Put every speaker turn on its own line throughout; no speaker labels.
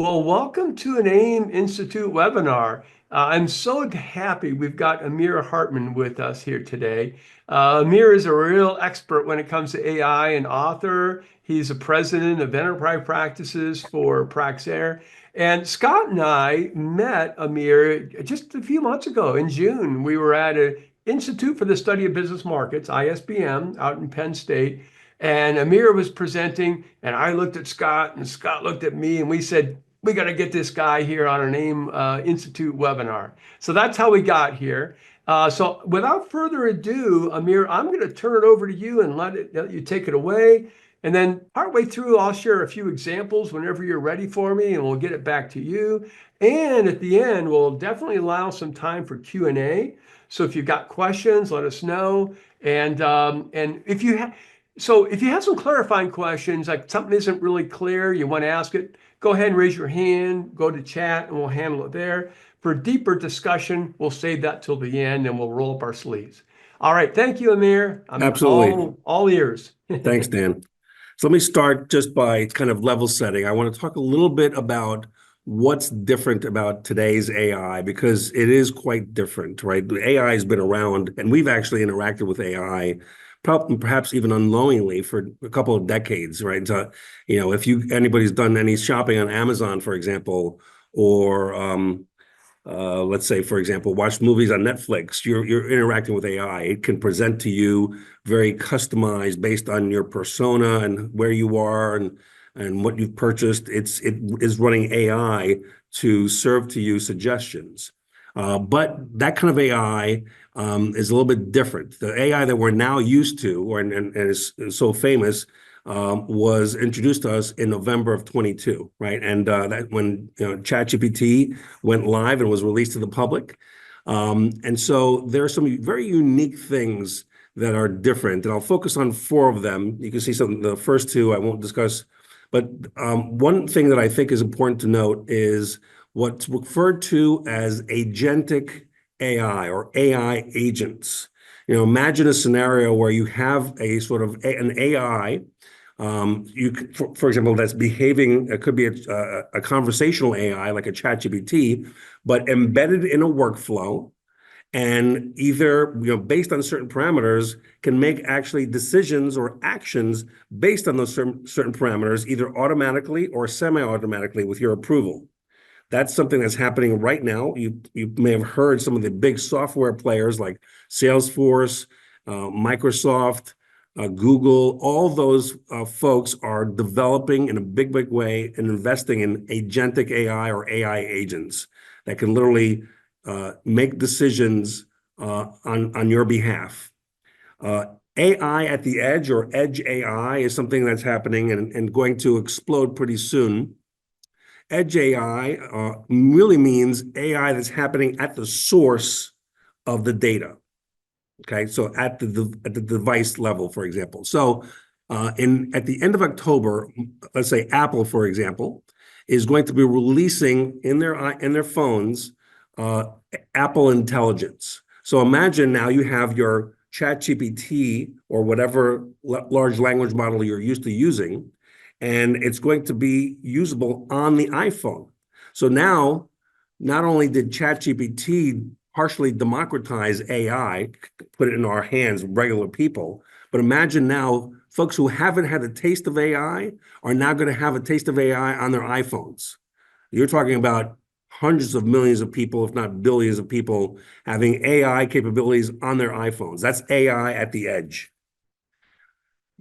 Well, welcome to an AIM Institute webinar. I'm so happy we've got Amir Hartman with us here today. Amir is a real expert when it comes to AI and author. He's a president of enterprise practices for Praxair. And Scott and I met Amir just a few months ago in June. We were at an Institute for the Study of Business Markets, ISBM, out in Penn State. And Amir was presenting, and I looked at Scott, and Scott looked at me, and we said, we got to get this guy here on an AIM Institute webinar. So that's how we got here. So without further ado, Amir, I'm going to turn it over to you and let you take it away. And then partway through, I'll share a few examples whenever you're ready for me, and we'll get it back to you. And at the end, we'll definitely allow some time for Q&A. So if you've got questions, let us know. And if you have some clarifying questions, like something isn't really clear, you want to ask it, go ahead and raise your hand, go to chat, and we'll handle it there. For deeper discussion, we'll save that till the end, and we'll roll up our sleeves. All right, thank you, Amir. I'm
Absolutely.
all ears.
Thanks, Dan. So let me start just by kind of level setting. I want to talk a little bit about what's different about today's AI, because it is quite different, right? The AI has been around, and we've actually interacted with AI, perhaps even unknowingly, for a couple of decades, right? So, if anybody's done any shopping on Amazon, for example, or let's say, for example, watch movies on Netflix, you're interacting with AI. It can present to you very customized based on your persona and where you are and what you've purchased. It is running AI to serve to you suggestions. But that kind of AI is a little bit different. The AI that we're now used to, and is so famous, was introduced to us in November of 22, right? And that when ChatGPT went live and was released to the public. And so there are some very unique things that are different, and I'll focus on four of them. You can see some of the first two I won't discuss, but one thing that I think is important to note is what's referred to as agentic AI or AI agents. Imagine a scenario where you have a sort of an AI, for example, that's behaving. It could be a conversational AI like a ChatGPT, but embedded in a workflow, and either based on certain parameters can make actually decisions or actions based on those certain parameters, either automatically or semi-automatically with your approval. That's something that's happening right now. You may have heard some of the big software players like Salesforce, Microsoft, Google. All those folks are developing in a big way and investing in agentic AI or AI agents that can literally make decisions on your behalf. AI at the edge, or edge AI, is something that's happening and going to explode pretty soon. Edge AI really means AI that's happening at the source of the data. Okay, so at the device level, for example. So at the end of October, let's say Apple, for example, is going to be releasing in their phones Apple Intelligence. So imagine now you have your ChatGPT or whatever large language model you're used to using, and it's going to be usable on the iPhone. So now, not only did ChatGPT partially democratize AI, put it in our hands, regular people, but imagine now folks who haven't had a taste of AI are now going to have a taste of AI on their iPhones. You're talking about hundreds of millions of people, if not billions of people, having AI capabilities on their iPhones. That's AI at the edge.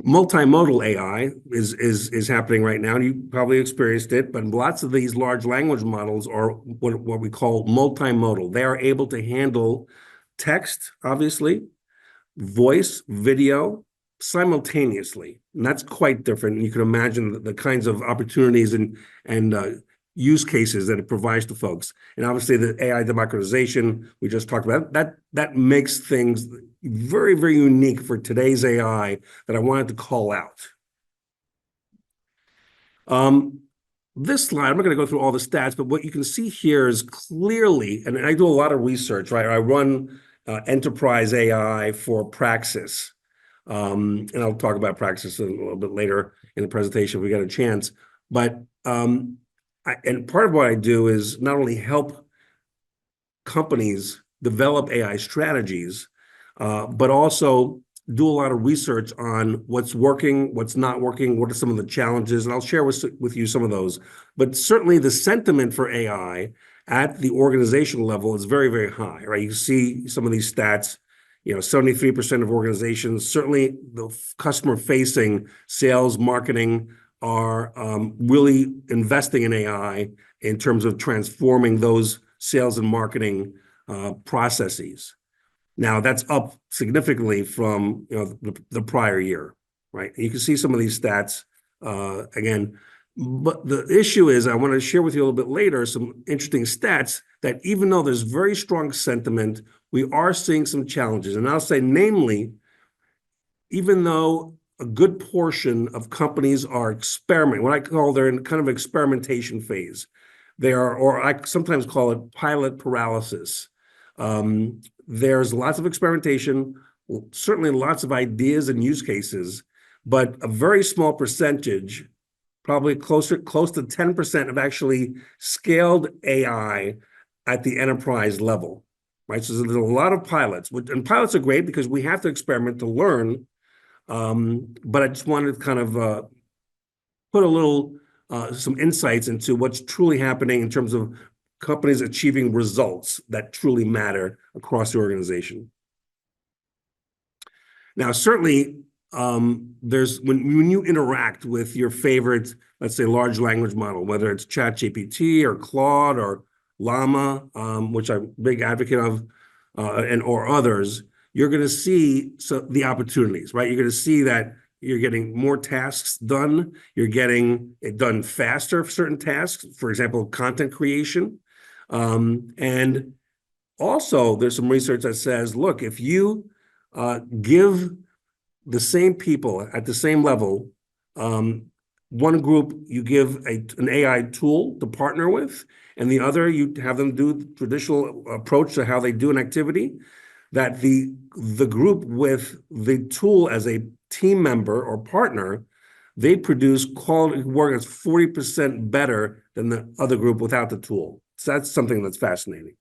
Multimodal AI is happening right now, and you probably experienced it, but lots of these large language models are what we call multimodal. They are able to handle text, obviously, voice, video simultaneously, and that's quite different. And you can imagine the kinds of opportunities and use cases that it provides to folks. And obviously the AI democratization we just talked about, that makes things very, very unique for today's AI that I wanted to call out. This slide, I'm not going to go through all the stats, but what you can see here is clearly, and I do a lot of research, right? I run enterprise AI for Praxis. And I'll talk about Praxis a little bit later in the presentation if we get a chance. But And part of what I do is not only help companies develop AI strategies, but also do a lot of research on what's working, what's not working, what are some of the challenges, and I'll share with you some of those. But certainly the sentiment for AI at the organizational level is very, very high, right? You see some of these stats, 73% of organizations, certainly the customer-facing sales, marketing, are really investing in AI in terms of transforming those sales and marketing processes. Now that's up significantly from the prior year, right? You can see some of these stats again, but the issue is I want to share with you a little bit later some interesting stats that even though there's very strong sentiment, we are seeing some challenges, and I'll say namely, even though a good portion of companies are experimenting, what I call they're in kind of experimentation phase. They are, or I sometimes call it pilot paralysis. There's lots of experimentation, certainly lots of ideas and use cases, but a very small percentage, probably close to 10%, have actually scaled AI at the enterprise level, right? So there's a lot of pilots, and pilots are great because we have to experiment to learn. But I just wanted to kind of put a little some insights into what's truly happening in terms of companies achieving results that truly matter across the organization. Now, certainly, there's when you interact with your favorite, let's say, large language model, whether it's ChatGPT or Claude or Llama, which I'm a big advocate of, or others, you're going to see the opportunities, right? You're going to see that you're getting more tasks done. You're getting it done faster for certain tasks, for example, content creation. And also, there's some research that says, look, if you give the same people at the same level, one group you give an AI tool to partner with, and the other you have them do the traditional approach to how they do an activity, that the group with the tool as a team member or partner, they produce quality work that's 40% better than the other group without the tool. So that's something that's fascinating.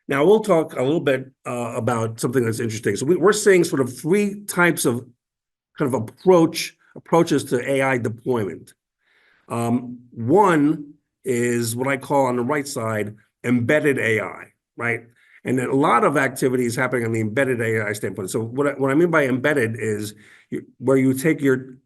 Now we'll talk a little bit about something that's interesting. So we're seeing sort of three types of kind of approaches to AI deployment. One is what I call on the right side, embedded AI, right? And a lot of activity is happening on the embedded AI standpoint. So what I mean by embedded is where you take your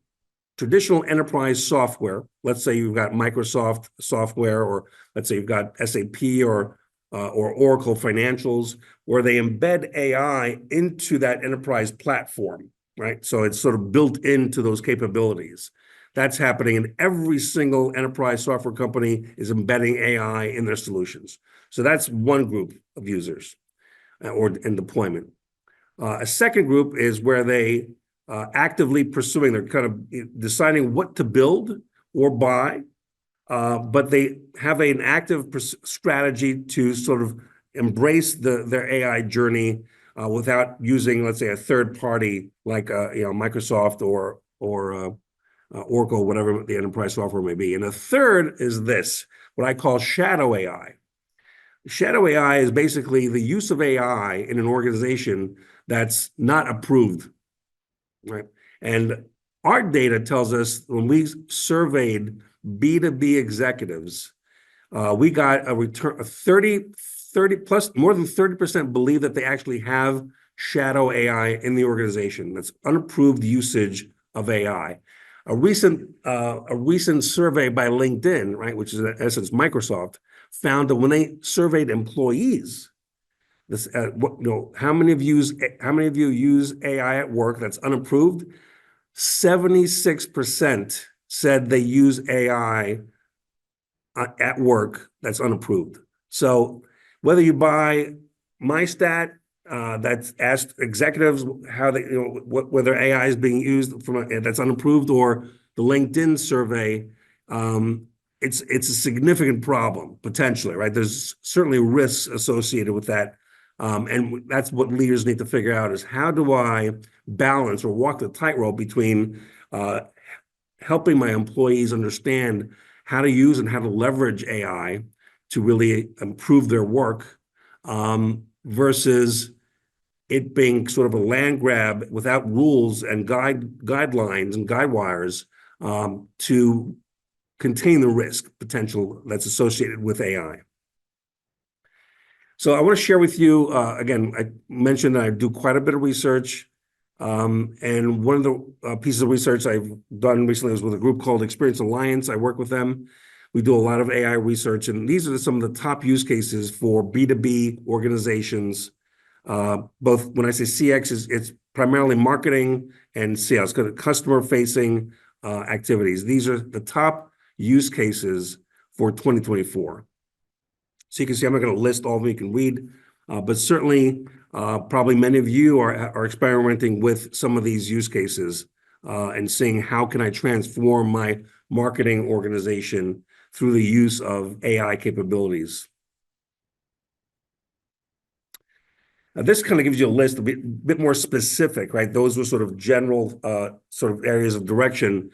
traditional enterprise software, let's say you've got Microsoft software, or let's say you've got SAP or Oracle Financials, where they embed AI into that enterprise platform, right? So it's sort of built into those capabilities. That's happening in every single enterprise software company is embedding AI in their solutions. So that's one group of users in deployment. A second group is where they actively pursuing, they're kind of deciding what to build or buy, but they have an active strategy to sort of embrace their AI journey without using, let's say, a third party like Microsoft or Oracle, whatever the enterprise software may be. And the third is this, what I call shadow AI. Shadow AI is basically the use of AI in an organization that's not approved, right? And our data tells us when we surveyed B2B executives, we got a return of 30 plus, more than 30% believe that they actually have shadow AI in the organization. That's unapproved usage of AI. A recent survey by LinkedIn, right, which is in essence Microsoft, found that when they surveyed employees, this, how many of you use AI at work that's unapproved? 76% said they use AI at work that's unapproved. So whether you buy my stat that's asked executives how they, whether AI is being used that's unapproved, or the LinkedIn survey, it's a significant problem potentially, right? There's certainly risks associated with that, and that's what leaders need to figure out: is how do I balance or walk the tightrope between helping my employees understand how to use and how to leverage AI to really improve their work, versus it being sort of a land grab without rules and guidelines and guide wires, to contain the risk potential that's associated with AI. So I want to share with you, again, I mentioned that I do quite a bit of research. And one of the pieces of research I've done recently was with a group called Experience Alliance. I work with them. We do a lot of AI research, and these are some of the top use cases for B2B organizations. Both when I say CX, it's primarily marketing and sales, kind of customer-facing activities. These are the top use cases for 2024. So you can see I'm not going to list all of them, you can read, but certainly probably many of you are experimenting with some of these use cases and seeing how can I transform my marketing organization through the use of AI capabilities. This kind of gives you a list a bit more specific, right? Those were sort of general sort of areas of direction.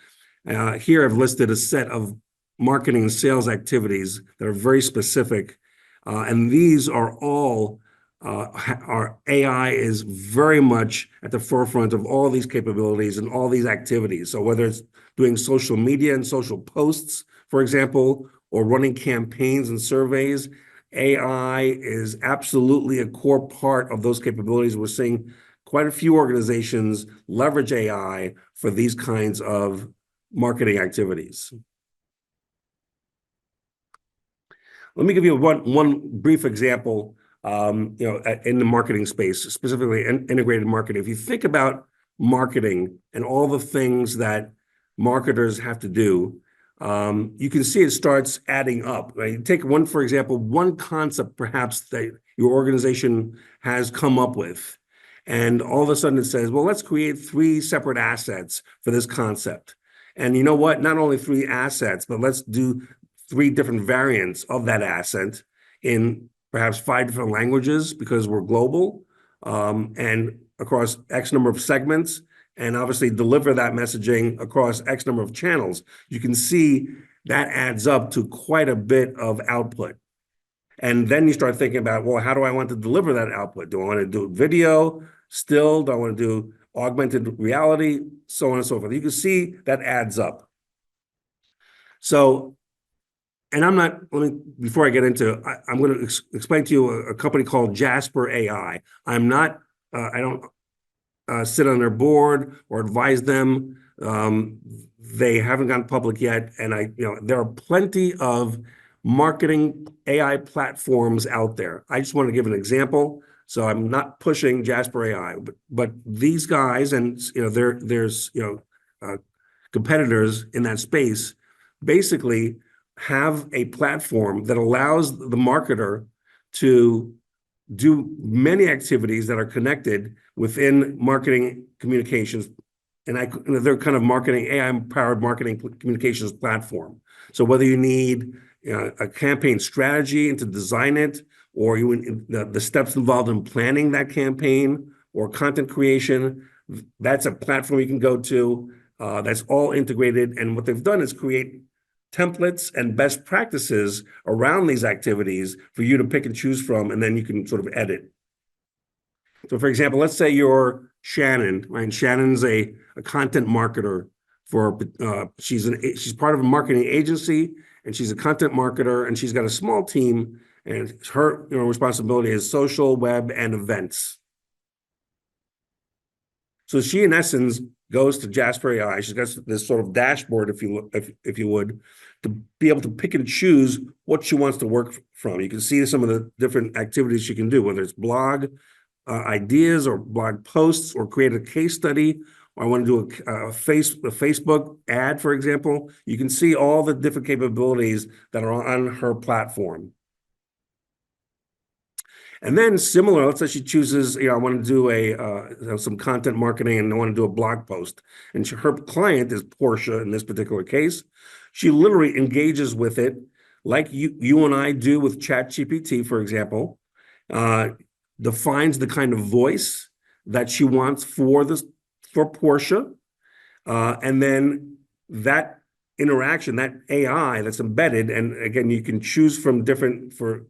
Here I've listed a set of marketing and sales activities that are very specific. And these are all, our AI is very much at the forefront of all these capabilities and all these activities. So whether it's doing social media and social posts, for example, or running campaigns and surveys, AI is absolutely a core part of those capabilities. We're seeing quite a few organizations leverage AI for these kinds of marketing activities. Let me give you one brief example, in the marketing space, specifically integrated marketing. If you think about marketing and all the things that marketers have to do, you can see it starts adding up, right? Take one, for example, one concept perhaps that your organization has come up with, and all of a sudden it says, well, let's create 3 separate assets for this concept. And you know what? Not only 3 assets, but let's do 3 different variants of that asset in perhaps 5 different languages because we're global, and across X number of segments, and obviously deliver that messaging across X number of channels. You can see that adds up to quite a bit of output. And then you start thinking about, well, how do I want to deliver that output? Do I want to do video, still? Do I want to do augmented reality? So on and so forth. You can see that adds up. So, and before I get into, I'm going to explain to you a company called Jasper AI. I don't sit on their board or advise them. They haven't gone public yet. And there are plenty of marketing AI platforms out there. I just want to give an example. So I'm not pushing Jasper AI, but these guys, and there's competitors in that space, basically have a platform that allows the marketer to do many activities that are connected within marketing communications. And they're kind of marketing, AI-powered marketing communications platform. So whether you need a campaign strategy and to design it, or the steps involved in planning that campaign, or content creation, that's a platform you can go to that's all integrated. And what they've done is create templates and best practices around these activities for you to pick and choose from, and then you can sort of edit. So for example, let's say you're Shannon, right? Shannon's a content marketer she's part of a marketing agency, and she's a content marketer, and she's got a small team, and her responsibility is social, web, and events. So she, in essence, goes to Jasper AI. She's got this sort of dashboard, if you would, to be able to pick and choose what she wants to work from. You can see some of the different activities she can do, whether it's blog ideas or blog posts, or create a case study, or I want to do a Facebook ad, for example. You can see all the different capabilities that are on her platform. And then similar, let's say she chooses, I want to do some content marketing and I want to do a blog post. And her client is Portia in this particular case. She literally engages with it like you and I do with ChatGPT, for example, defines the kind of voice that she wants for Portia, and then that interaction, that AI that's embedded, and again, you can choose from different for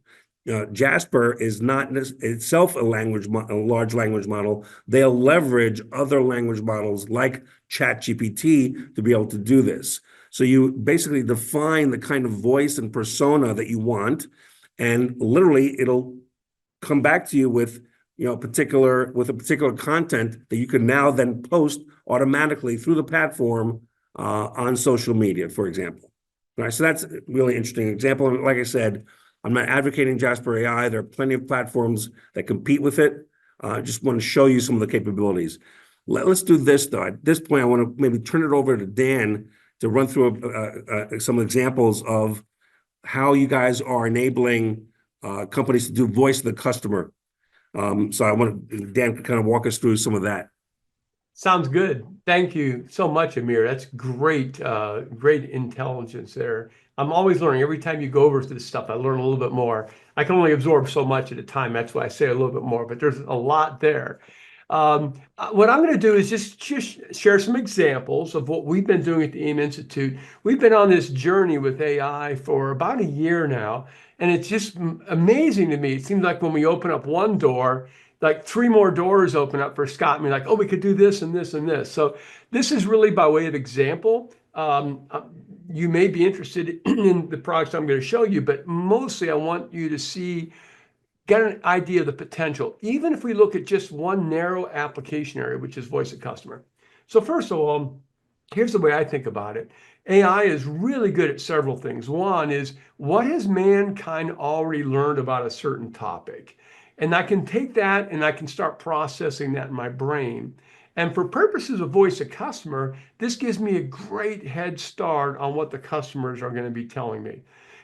Jasper is not itself a large language model. They'll leverage other language models like ChatGPT to be able to do this. So you basically define the kind of voice and persona that you want, and literally it'll come back to you with a particular content that you can now then post automatically through the platform on social media, for example. All right, so that's a really interesting example. And like I said, I'm not advocating Jasper AI. There are plenty of platforms that compete with it. I just want to show you some of the capabilities. Let's do this, though. At this point, I want to maybe turn it over to Dan to run through some examples of how you guys are enabling companies to do voice of the customer. So I want Dan to kind of walk us through some of that.
Sounds good. Thank you so much, Amir. That's great, great intelligence there. I'm always learning. Every time you go over to this stuff, I learn a little bit more. I can only absorb so much at a time. That's why I say a little bit more, but there's a lot there. What I'm going to do is just share some examples of what we've been doing at the AIM Institute. We've been on this journey with AI for about a year now, and it's just amazing to me. It seems like when we open up one door, like three more doors open up for Scott and me, like, oh, we could do this and this and this. So this is really by way of example. You may be interested in the products I'm going to show you, but mostly I want you to get an idea of the potential, even if we look at just one narrow application area, which is voice of customer. So first of all, here's the way I think about it. AI is really good at several things. One is, what has mankind already learned about a certain topic? And I can take that and I can start processing that in my brain. And for purposes of voice of customer, this gives me a great head start on what the customers are going to be telling me.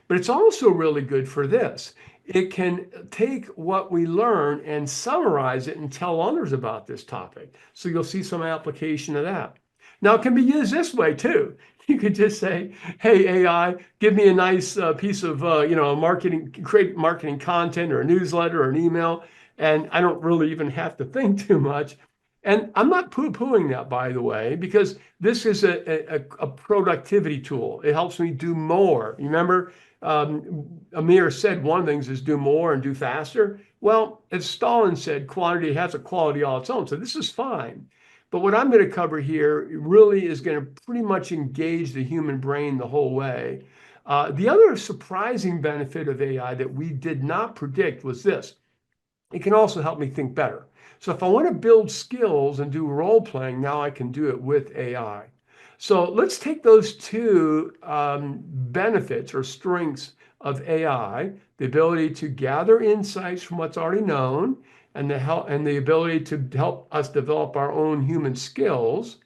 But it's also really good for this. It can take what we learn and summarize it and tell others about this topic. So you'll see some application of that. Now, it can be used this way too. You could just say, hey, AI, give me a nice piece of, create marketing content or a newsletter or an email. And I don't really even have to think too much. And I'm not poo-pooing that, by the way, because this is a productivity tool. It helps me do more. You remember, Amir said one of the things is do more and do faster. Well, as Stalin said, quantity has a quality all its own. So this is fine. But what I'm going to cover here really is going to pretty much engage the human brain the whole way. The other surprising benefit of AI that we did not predict was this. It can also help me think better. So if I want to build skills and do role playing, now I can do it with AI. So let's take those two benefits or strengths of AI, the ability to gather insights from what's already known, and the ability to help us develop our own human skills.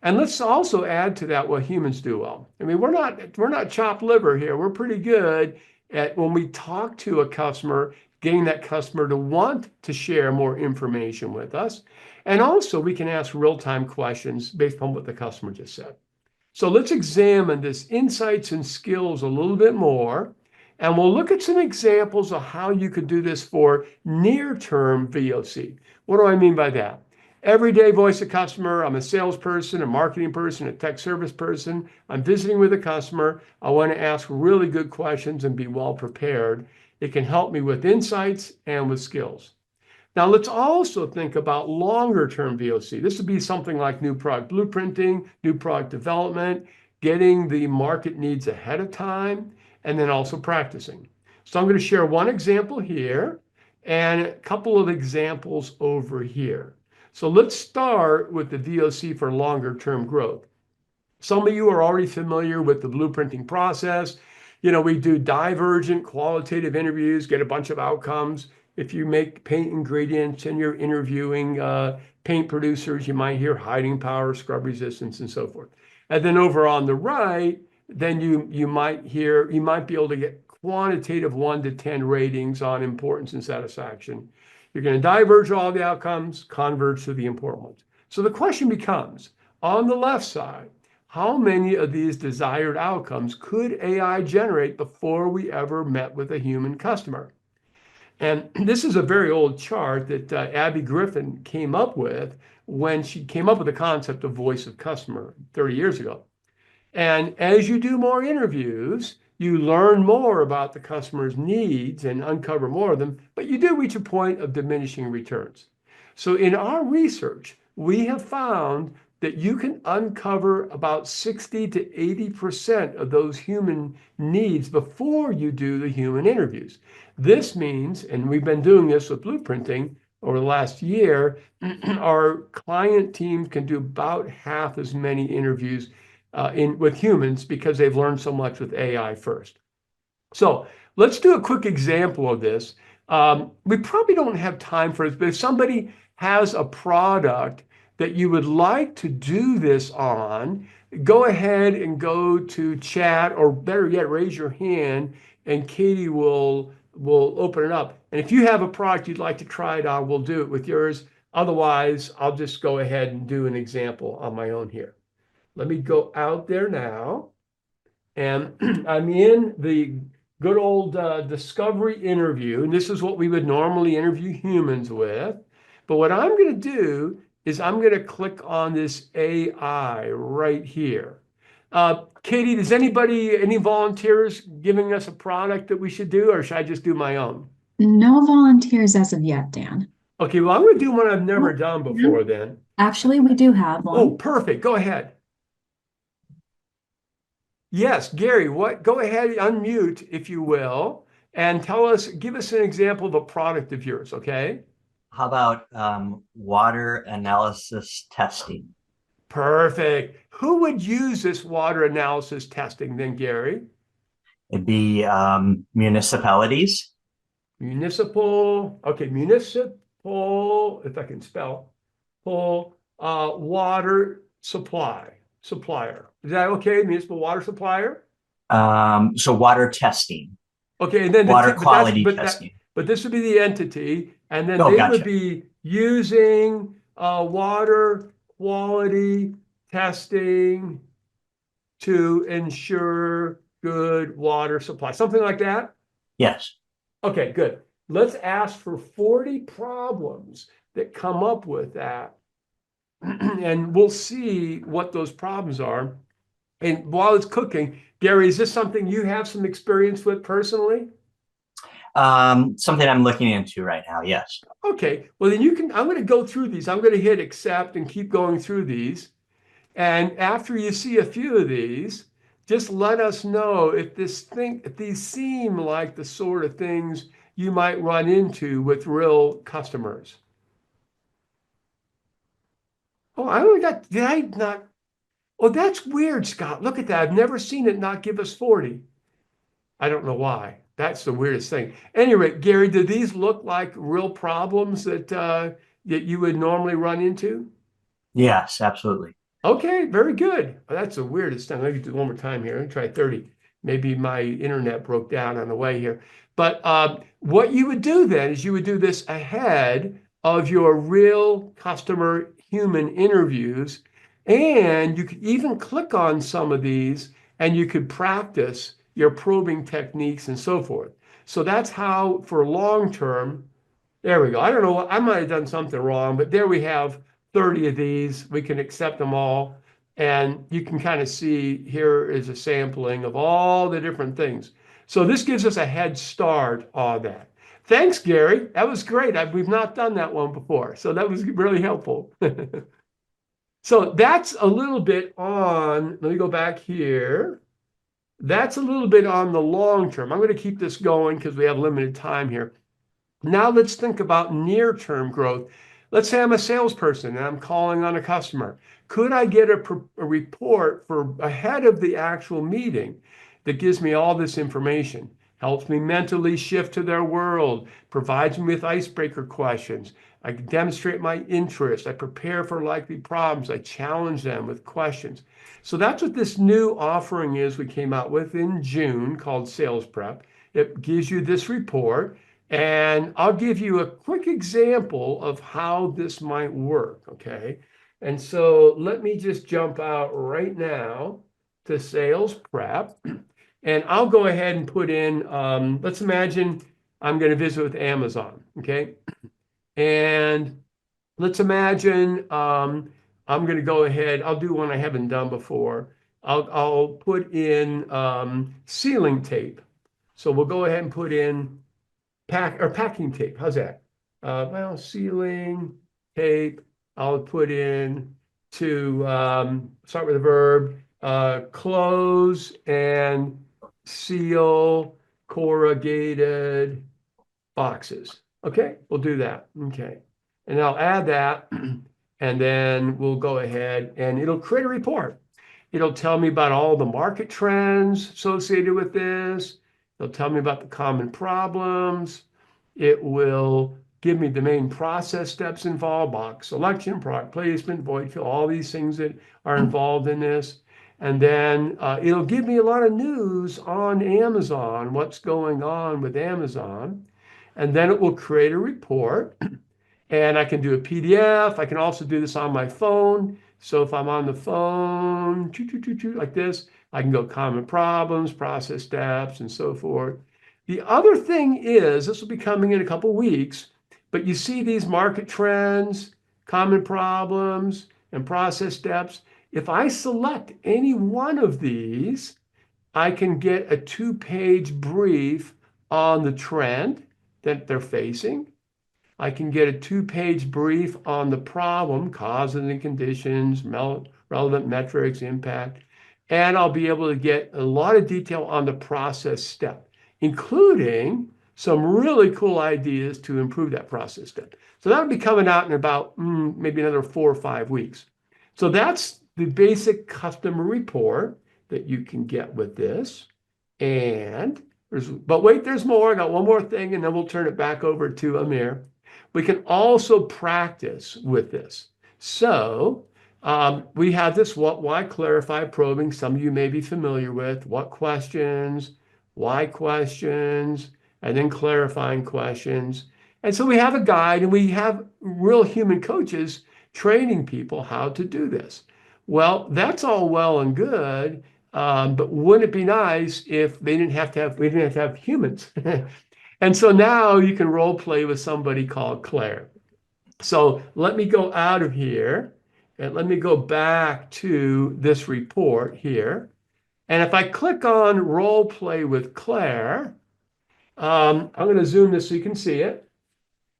And let's also add to that what humans do well. I mean, we're not chopped liver here. We're pretty good at when we talk to a customer, getting that customer to want to share more information with us. And also we can ask real-time questions based on what the customer just said. So let's examine this insights and skills a little bit more. And we'll look at some examples of how you could do this for near-term VOC. What do I mean by that? Everyday voice of customer. I'm a salesperson, a marketing person, a tech service person. I'm visiting with a customer. I want to ask really good questions and be well prepared. It can help me with insights and with skills. Now, let's also think about longer term VOC. This would be something like new product blueprinting, new product development, getting the market needs ahead of time, and then also practicing. So I'm going to share one example here and a couple of examples over here. So let's start with the VOC for longer term growth. Some of you are already familiar with the blueprinting process. We do divergent qualitative interviews, get a bunch of outcomes. If you make paint ingredients and you're interviewing paint producers, you might hear hiding power, scrub resistance, and so forth. And then over on the right, then you might be able to get quantitative 1 to 10 ratings on importance and satisfaction. You're going to diverge all the outcomes, converge to the important ones. So the question becomes, on the left side, how many of these desired outcomes could AI generate before we ever met with a human customer? And this is a very old chart that Abby Griffin came up with when she came up with the concept of voice of customer 30 years ago. And as you do more interviews, you learn more about the customer's needs and uncover more of them, but you do reach a point of diminishing returns. So in our research, we have found that you can uncover about 60 to 80% of those human needs before you do the human interviews. This means, and we've been doing this with blueprinting over the last year, our client team can do about half as many interviews with humans because they've learned so much with AI first. So let's do a quick example of this. We probably don't have time for this, but if somebody has a product that you would like to do this on, go ahead and go to chat, or better yet, raise your hand, and Katie will open it up. And if you have a product you'd like to try it on, we'll do it with yours. Otherwise, I'll just go ahead and do an example on my own here. Let me go out there now. And I'm in the good old discovery interview. And this is what we would normally interview humans with. But what I'm going to do is I'm going to click on this AI right here. Katie, does any volunteers giving us a product that we should do, or should I just do my own?
No volunteers as of yet, Dan.
Okay, well, I'm going to do one I've never
Oh,
done
yeah.
before then.
Actually, we do have
Oh,
one.
perfect. Go ahead. Yes, Gary, go ahead, unmute, if you will, and give us an example of a product of yours, okay?
How about water analysis testing?
Perfect. Who would use this water analysis testing then, Gary?
It'd be municipalities.
Municipal, okay, municipal, if I can spell, water supplier. Is that okay? Municipal water supplier?
So water testing,
Okay, and then
water quality testing.
but this would be the entity, and then
Oh,
they would
gotcha.
be using water quality testing to ensure good water supply, something like that.
Yes.
Okay, good. Let's ask for 40 problems that come up with that, and we'll see what those problems are. And while it's cooking, Gary, is this something you have some experience with personally?
Something I'm looking into right now. Yes.
Okay, well then I'm going to go through these. I'm going to hit accept and keep going through these. And after you see a few of these, just let us know if these seem like the sort of things you might run into with real customers. Oh, did I not? Oh, that's weird, Scott. Look at that. I've never seen it not give us 40. I don't know why. That's the weirdest thing. Anyway, Gary, do these look like real problems that you would normally run into?
Yes, absolutely.
Okay, very good. That's the weirdest thing. Let me do it one more time here. Let me try 30. Maybe my internet broke down on the way here. But what you would do then is you would do this ahead of your real customer human interviews. And you could even click on some of these and you could practice your probing techniques and so forth. So that's how, for long term, there we go. I don't know what I might have done something wrong, but there we have 30 of these. We can accept them all. And you can kind of see here is a sampling of all the different things. So this gives us a head start on that. Thanks, Gary. That was great. We've not done that one before. So that was really helpful. So that's a little bit on, let me go back here. That's a little bit on the long term. I'm going to keep this going because we have limited time here. Now let's think about near-term growth. Let's say I'm a salesperson and I'm calling on a customer. Could I get a report for ahead of the actual meeting that gives me all this information, helps me mentally shift to their world, provides me with icebreaker questions. I can demonstrate my interest. I prepare for likely problems. I challenge them with questions. So that's what this new offering is we came out with in June called Sales Prep. It gives you this report. And I'll give you a quick example of how this might work, okay? And so let me just jump out right now to sales prep. And I'll go ahead and put in, let's imagine I'm going to visit with Amazon, okay? And let's imagine I'm going to go ahead, I'll do one I haven't done before. I'll put in sealing tape. So we'll go ahead and put in packing tape. How's that? Well, sealing tape. I'll put in to start with a verb, close and seal corrugated boxes. Okay, we'll do that. Okay. And I'll add that, and then we'll go ahead and it'll create a report. It'll tell me about all the market trends associated with this. It'll tell me about the common problems. It will give me the main process steps involved, box selection, product placement, void fill, all these things that are involved in this. And then it'll give me a lot of news on Amazon, what's going on with Amazon. And then it will create a report. And I can do a PDF. I can also do this on my phone. So if I'm on the phone, like this, I can go common problems, process steps, and so forth. The other thing is, this will be coming in a couple of weeks, but you see these market trends, common problems, and process steps. If I select any one of these, I can get a 2-page brief on the trend that they're facing. I can get a 2-page brief on the problem, causes and conditions, relevant metrics, impact, and I'll be able to get a lot of detail on the process step, including some really cool ideas to improve that process step. So that'll be coming out in about maybe another 4 or 5 weeks. So that's the basic customer report that you can get with this. But wait, there's more. I got one more thing, and then we'll turn it back over to Amir. We can also practice with this. So we have this what, why, clarify, probing. Some of you may be familiar with what questions, why questions, and then clarifying questions. And so we have a guide, and we have real human coaches training people how to do this. Well, that's all well and good, but wouldn't it be nice if we didn't have to have humans? And so now you can role play with somebody called Claire. So let me go out of here and let me go back to this report here. And if I click on role play with Claire, I'm going to zoom this so you can see it.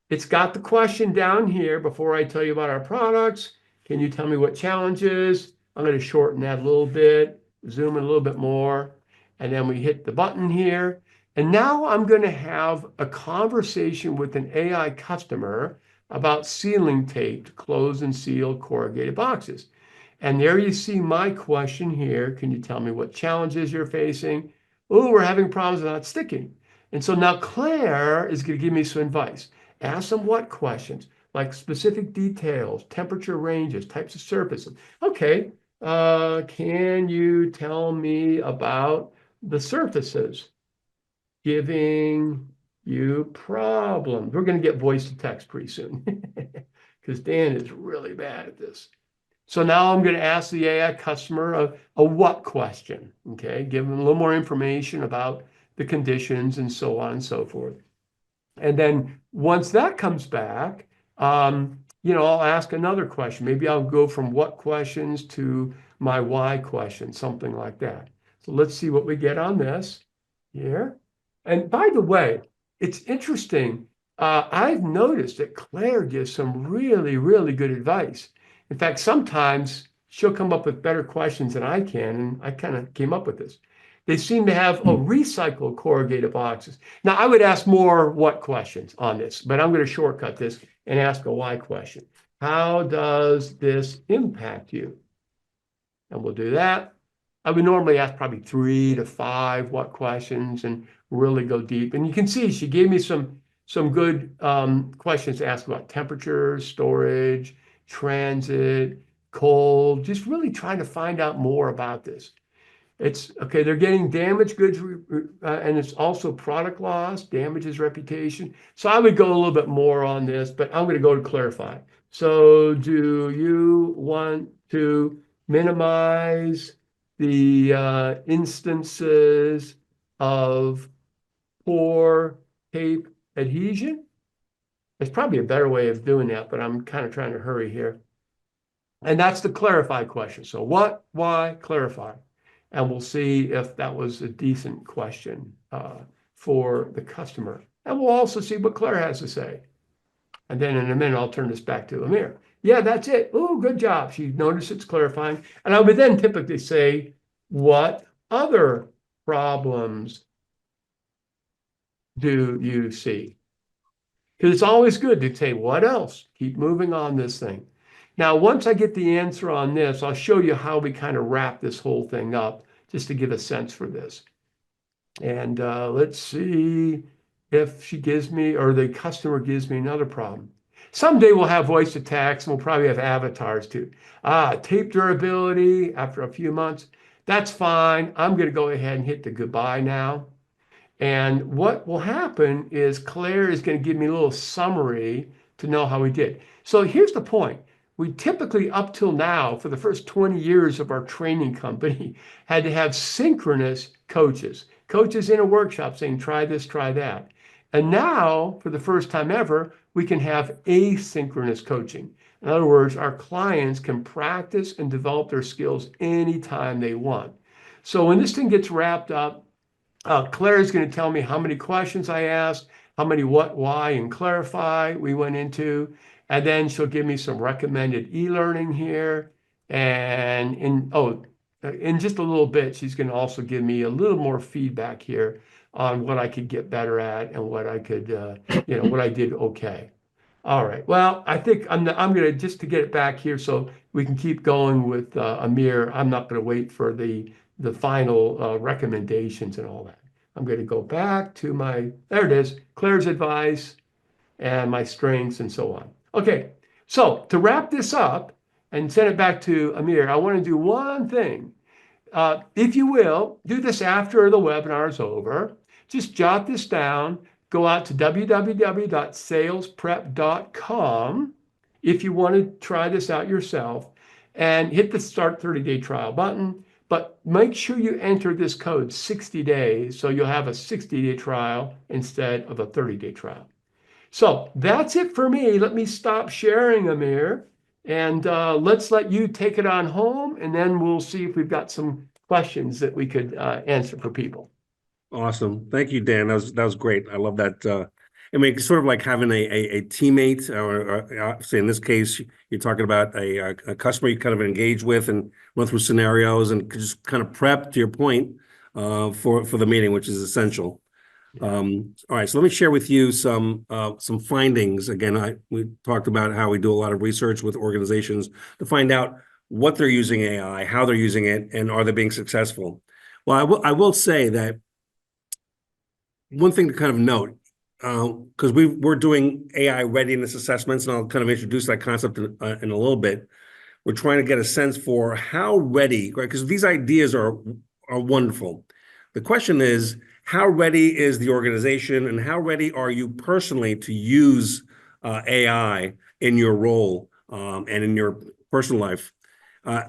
It's got the question down here before I tell you about our products. Can you tell me what challenges? I'm going to shorten that a little bit, zoom in a little bit more. And then we hit the button here. And now I'm going to have a conversation with an AI customer about sealing tape to close and seal corrugated boxes. And there you see my question here. Can you tell me what challenges you're facing? Oh, we're having problems not sticking. And so now Claire is going to give me some advice. Ask them what questions, like specific details, temperature ranges, types of surfaces. Okay, can you tell me about the surfaces giving you problems? We're going to get voice to text pretty soon because Dan is really bad at this. So now I'm going to ask the AI customer a what question, okay? Give them a little more information about the conditions and so on and so forth. And then once that comes back, I'll ask another question. Maybe I'll go from what questions to my why question, something like that. So let's see what we get on this here. And by the way, it's interesting. I've noticed that Claire gives some really, really good advice. In fact, sometimes she'll come up with better questions than I can, and I kind of came up with this. They seem to have recycled corrugated boxes. Now, I would ask more what questions on this, but I'm going to shortcut this and ask a why question. How does this impact you? And we'll do that. I would normally ask probably 3 to 5 what questions and really go deep. And you can see she gave me some good questions to ask about temperature, storage, transit, cold, just really trying to find out more about this. It's okay, they're getting damaged goods, and it's also product loss, damages reputation. So I would go a little bit more on this, but I'm going to go to clarify. So do you want to minimize the instances of poor tape adhesion? There's probably a better way of doing that, but I'm kind of trying to hurry here. And that's the clarify question. So what, why, clarify. and we'll see if that was a decent question for the customer. And we'll also see what Claire has to say. And then in a minute, I'll turn this back to Amir. Yeah, that's it. Oh, good job. She noticed it's clarifying. And I would then typically say, what other problems do you see? Because it's always good to say, what else? Keep moving on this thing. Now, once I get the answer on this, I'll show you how we kind of wrap this whole thing up just to give a sense for this. And let's see if she gives me, or the customer gives me another problem. Someday we'll have voice to text, and we'll probably have avatars too. Tape durability after a few months. That's fine. I'm going to go ahead and hit the goodbye now. And what will happen is Claire is going to give me a little summary to know how we did. So here's the point. We typically, up till now, for the first 20 years of our training company, had to have synchronous coaches in a workshop saying, try this, try that. And now, for the first time ever, we can have asynchronous coaching. In other words, our clients can practice and develop their skills anytime they want. So when this thing gets wrapped up, Claire is going to tell me how many questions I asked, how many what, why, and clarify we went into. And then she'll give me some recommended e-learning here. And in just a little bit, she's going to also give me a little more feedback here on what I could get better at and what I could, what I did okay. All right. Well, I think I'm going to, just to get it back here so we can keep going with Amir, I'm not going to wait for the final recommendations and all that. I'm going to go back to there it is, Claire's advice and my strengths and so on. Okay, so to wrap this up and send it back to Amir, I want to do one thing. If you will, do this after the webinar is over. Just jot this down. Go out to www.salesprep.com if you want to try this out yourself and hit the Start 30-Day Trial button. But make sure you enter this code 60 days so you'll have a 60-day trial instead of a 30-day trial. So that's it for me. Let me stop sharing, Amir, and let's let you take it on home, and then we'll see if we've got some questions that we could answer for people.
Awesome. Thank you, Dan. That was great. I love that. I mean, it's sort of like having a teammate, or say in this case, you're talking about a customer you kind of engage with and run through scenarios and just kind of prep, to your point, for the meeting, which is essential. All right, so let me share with you some findings. Again, we talked about how we do a lot of research with organizations to find out what they're using AI, how they're using it, and are they being successful. Well, I will say that one thing to kind of note, because we're doing AI readiness assessments, and I'll kind of introduce that concept in a little bit. We're trying to get a sense for how ready, right? Because these ideas are wonderful. The question is, how ready is the organization, and how ready are you personally to use AI in your role and in your personal life?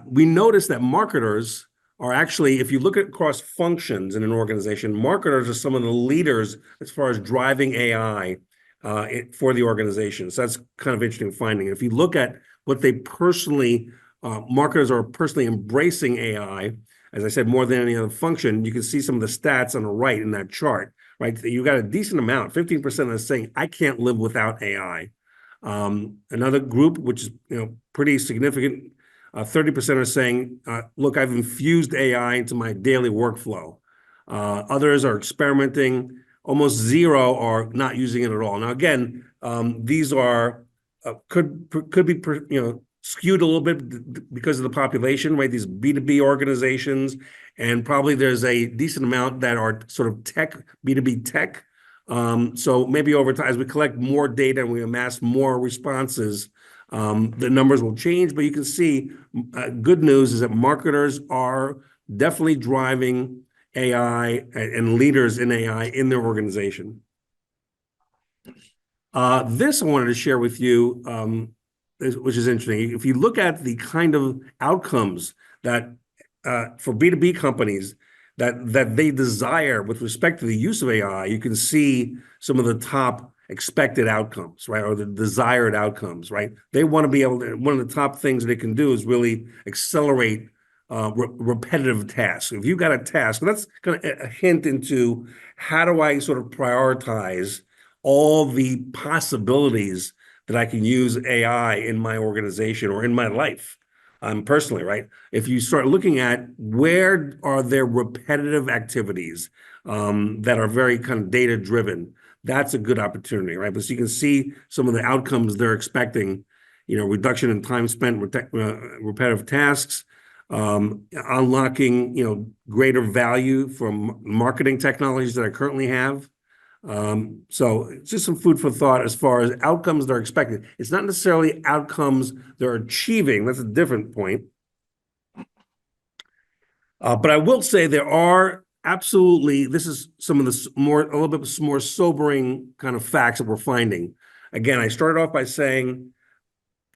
We notice that marketers are actually, if you look at across functions in an organization, marketers are some of the leaders as far as driving AI for the organization. So that's kind of interesting finding. If you look at what they personally, marketers are personally embracing AI, as I said, more than any other function. You can see some of the stats on the right in that chart, right? You got a decent amount, 15% are saying, I can't live without AI. Another group, which is pretty significant, 30% are saying, look, I've infused AI into my daily workflow. Others are experimenting. Almost zero are not using it at all. Now, again, these are could be skewed a little bit because of the population, right? These B2B organizations, and probably there's a decent amount that are sort of tech, B2B tech. So maybe over time, as we collect more data and we amass more responses, the numbers will change. But you can see, good news is that marketers are definitely driving AI and leaders in AI in their organization. This I wanted to share with you, which is interesting. If you look at the kind of outcomes that for B2B companies that they desire with respect to the use of AI, you can see some of the top expected outcomes, right? Or the desired outcomes, right? They want to be able to, one of the top things they can do is really accelerate repetitive tasks. If you've got a task, that's kind of a hint into how do I sort of prioritize all the possibilities that I can use AI in my organization or in my life, personally, right? If you start looking at where are there repetitive activities that are very kind of data driven, that's a good opportunity, right? Because you can see some of the outcomes they're expecting, reduction in time spent with repetitive tasks, unlocking, greater value from marketing technologies that I currently have. So it's just some food for thought as far as outcomes they're expecting. It's not necessarily outcomes they're achieving. That's a different point. But I will say there are absolutely, this is some of the a little bit more sobering kind of facts that we're finding. Again, I started off by saying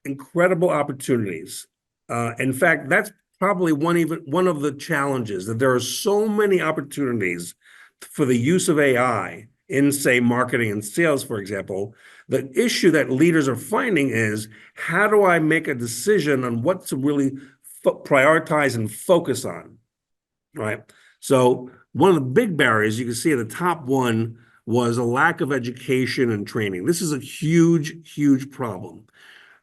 incredible opportunities. In fact, that's probably one of the challenges, that there are so many opportunities for the use of AI in, say, marketing and sales, for example. The issue that leaders are finding is, how do I make a decision on what to really prioritize and focus on, right? So one of the big barriers you can see at the top one was a lack of education and training. This is a huge, huge problem.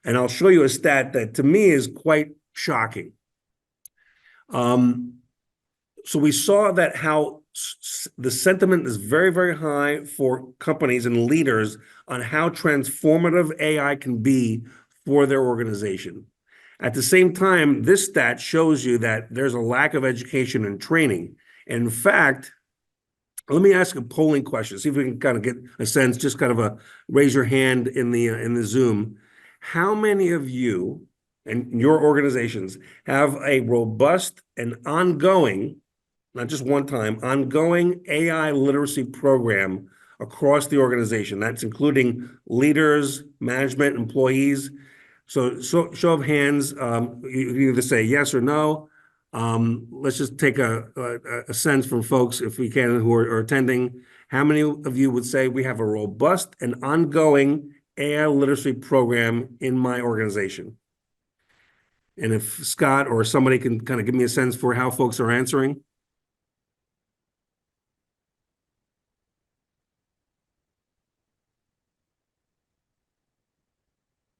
And I'll show you a stat that to me is quite shocking. So we saw that how the sentiment is very, very high for companies and leaders on how transformative AI can be for their organization. At the same time, this stat shows you that there's a lack of education and training. In fact, let me ask a polling question, see if we can kind of get a sense, just kind of raise your hand in the Zoom. How many of you and your organizations have a robust and ongoing, not just one time, ongoing AI literacy program across the organization? That's including leaders, management, employees. So show of hands, you either say yes or no. Let's just take a sense from folks, if we can, who are attending. How many of you would say we have a robust and ongoing AI literacy program in my organization? And if Scott or somebody can kind of give me a sense for how folks are answering.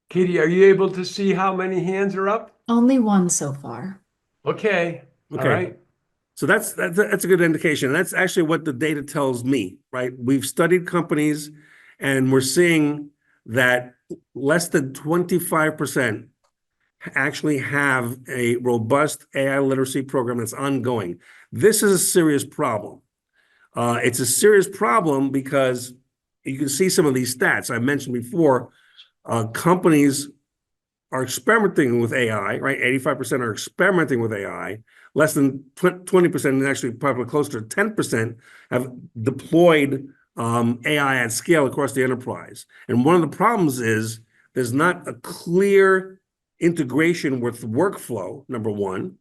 Katie, are you able to see how many hands are up?
Only one so far.
Okay. All
Okay.
right.
So that's a good indication. That's actually what the data tells me, right? We've studied companies and we're seeing that less than 25% actually have a robust AI literacy program that's ongoing. This is a serious problem. It's a serious problem because you can see some of these stats I mentioned before. Companies are experimenting with AI, right? 85% are experimenting with AI. Less than 20%, and actually probably closer to 10%, have deployed AI at scale across the enterprise. And one of the problems is there's not a clear integration with workflow, number one.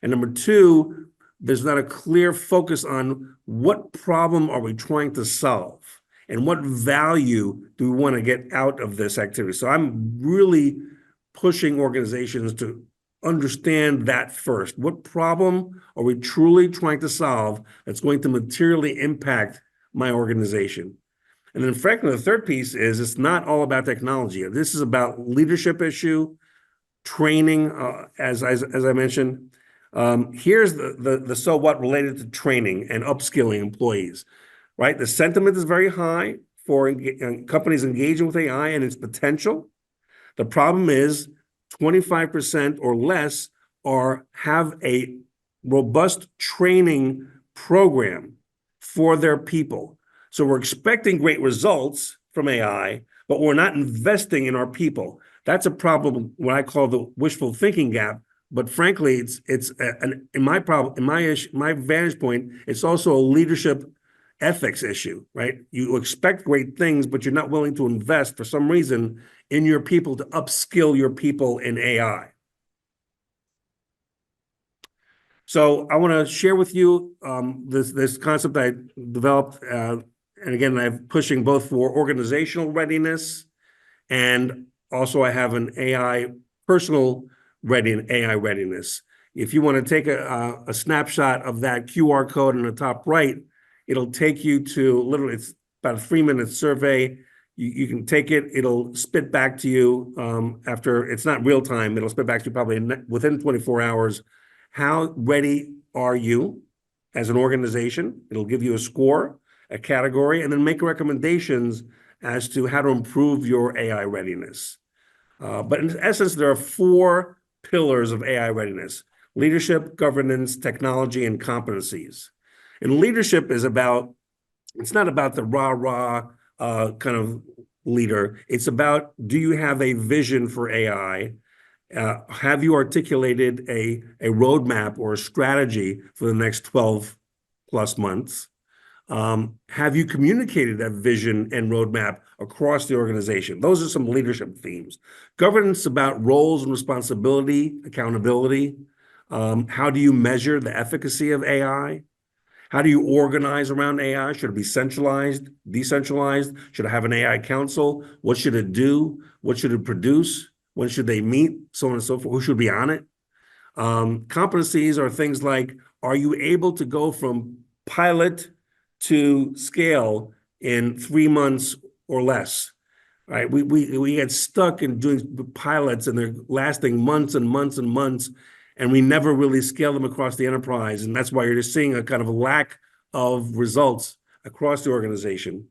And number two, there's not a clear focus on what problem are we trying to solve and what value do we want to get out of this activity. So I'm really pushing organizations to understand that first. What problem are we truly trying to solve that's going to materially impact my organization? And then frankly, the third piece is it's not all about technology. This is about leadership issue, training, as I mentioned. Here's the so what related to training and upskilling employees, right? The sentiment is very high for companies engaging with AI and its potential. The problem is 25% or less have a robust training program for their people. So we're expecting great results from AI, but we're not investing in our people. That's a problem, what I call the wishful thinking gap. But frankly, in my vantage point, it's also a leadership ethics issue, right? You expect great things, but you're not willing to invest for some reason in your people to upskill your people in AI. So I want to share with you this concept I developed, and again, I'm pushing both for organizational readiness, and also I have an AI personal AI readiness. If you want to take a snapshot of that QR code in the top right, it'll take you to literally, it's about a 3-minute survey. You can take it, it'll spit back to you after, it's not real time, it'll spit back to you probably within 24 hours. How ready are you as an organization? It'll give you a score, a category, and then make recommendations as to how to improve your AI readiness. But in essence, there are 4 pillars of AI readiness: leadership, governance, technology, and competencies. And leadership is about, it's not about the rah-rah kind of leader. It's about, do you have a vision for AI? Have you articulated a roadmap or a strategy for the next 12 plus months? Have you communicated that vision and roadmap across the organization? Those are some leadership themes. Governance about roles and responsibility, accountability. How do you measure the efficacy of AI? How do you organize around AI? Should it be centralized, decentralized? Should it have an AI council? What should it do? What should it produce? When should they meet? So on and so forth. Who should be on it? Competencies are things like, are you able to go from pilot to scale in 3 months or less? Right? We get stuck in doing pilots and they're lasting months and months and months, and we never really scale them across the enterprise. And that's why you're just seeing a kind of a lack of results across the organization.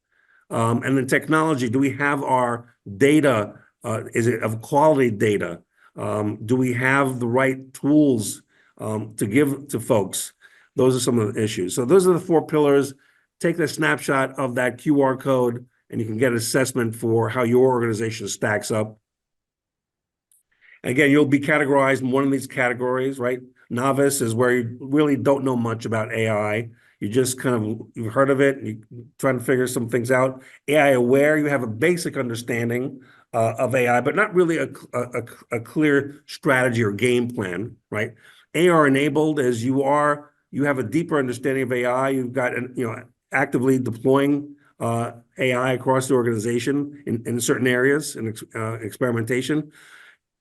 And then technology, do we have our data? Is it of quality data? Do we have the right tools to give to folks? Those are some of the issues. So those are the 4 pillars. Take the snapshot of that QR code, and you can get an assessment for how your organization stacks up. Again, you'll be categorized in one of these categories, right? Novice is where you really don't know much about AI. You just kind of, you've heard of it, you're trying to figure some things out. AI aware, you have a basic understanding of AI, but not really a clear strategy or game plan, right? AR enabled as you have a deeper understanding of AI. You've got, actively deploying AI across the organization in certain areas and experimentation.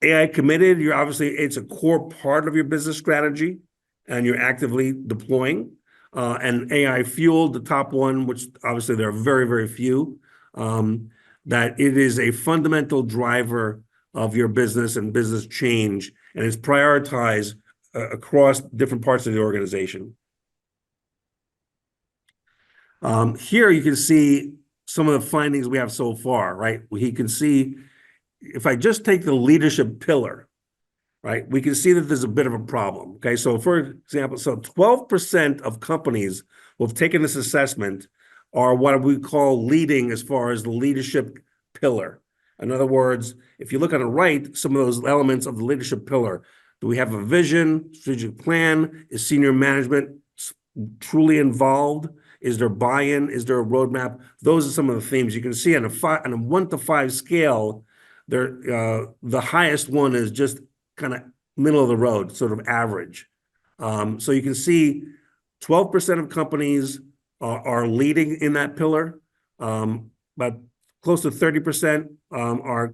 AI committed, it's a core part of your business strategy, and you're actively deploying. And AI fueled, the top one, which obviously there are very, very few, that it is a fundamental driver of your business and business change, and it's prioritized across different parts of the organization. Here you can see some of the findings we have so far, right? You can see, if I just take the leadership pillar, right, we can see that there's a bit of a problem, okay? So for example, 12% of companies who have taken this assessment are what we call leading as far as the leadership pillar. In other words, if you look on the right, some of those elements of the leadership pillar, do we have a vision, strategic plan? Is senior management truly involved? Is there buy-in? Is there a roadmap? Those are some of the themes you can see on a 1 to 5 scale. The highest one is just kind of middle of the road, sort of average. So you can see 12% of companies are leading in that pillar, but close to 30% are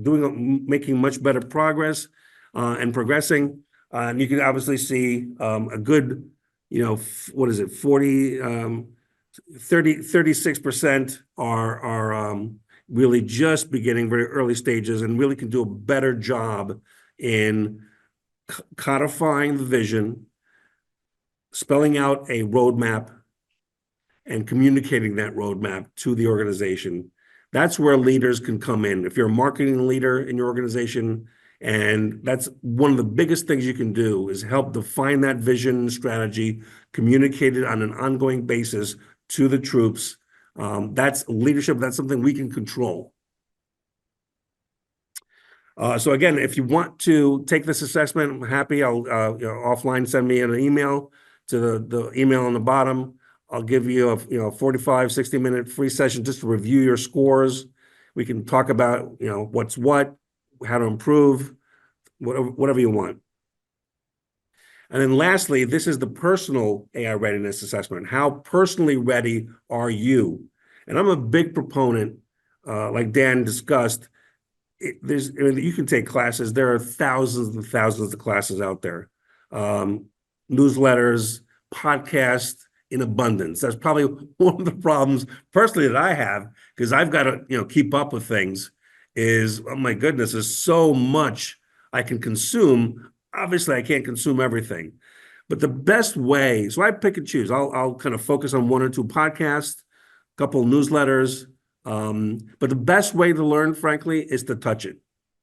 making much better progress and progressing. And you can obviously see a good, 36% are really just beginning, very early stages, and really can do a better job in codifying the vision, spelling out a roadmap, and communicating that roadmap to the organization. That's where leaders can come in. If you're a marketing leader in your organization, and that's one of the biggest things you can do, is help define that vision and strategy, communicate it on an ongoing basis to the troops. That's leadership. That's something we can control. So again, if you want to take this assessment, I'm happy. I'll offline send me an email to the email on the bottom. I'll give you a 45, 60-minute free session just to review your scores. We can talk about what's what, how to improve, whatever you want. And then lastly, this is the personal AI readiness assessment. How personally ready are you? And I'm a big proponent, like Dan discussed, you can take classes. There are thousands and thousands of classes out there. um, newsletters, podcasts in abundance. That's probably one of the problems personally that I have, because I've got to, keep up with things. Is, oh my goodness, there's so much I can consume. Obviously, I can't consume everything, but the best way, so I pick and choose. I'll kind of focus on one or two podcasts, a couple newsletters. But the best way to learn, frankly, is to touch it.